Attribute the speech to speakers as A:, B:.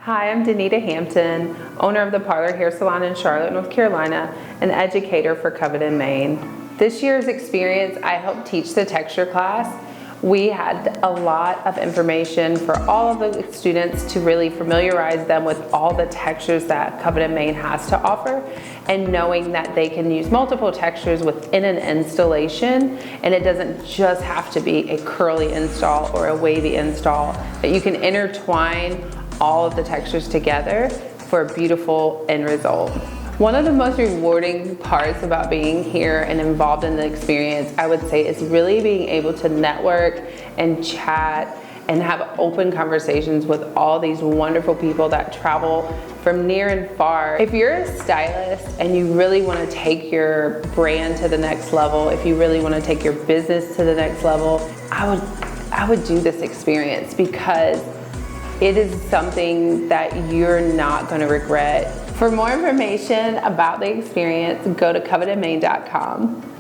A: Hi, I'm Danita Hampton, owner of the Parlor Hair Salon in Charlotte, North Carolina, and educator for Coveted Mane. This year's experience, I helped teach the texture class. We had a lot of information for all of the students to really familiarize them with all the textures that Coveted Mane has to offer, and knowing that they can use multiple textures within an installation, and it doesn't just have to be a curly install or a wavy install, that you can intertwine all of the textures together for a beautiful end result. One of the most rewarding parts about being here and involved in the experience, I would say, is really being able to network and chat and have open conversations with all these wonderful people that travel from near and far. If you're a stylist and you really want to take your brand to the next level, if you really want to take your business to the next level, I would do this experience, because it is something that you're not going to regret. For more information about the experience, go to covetandmane.com.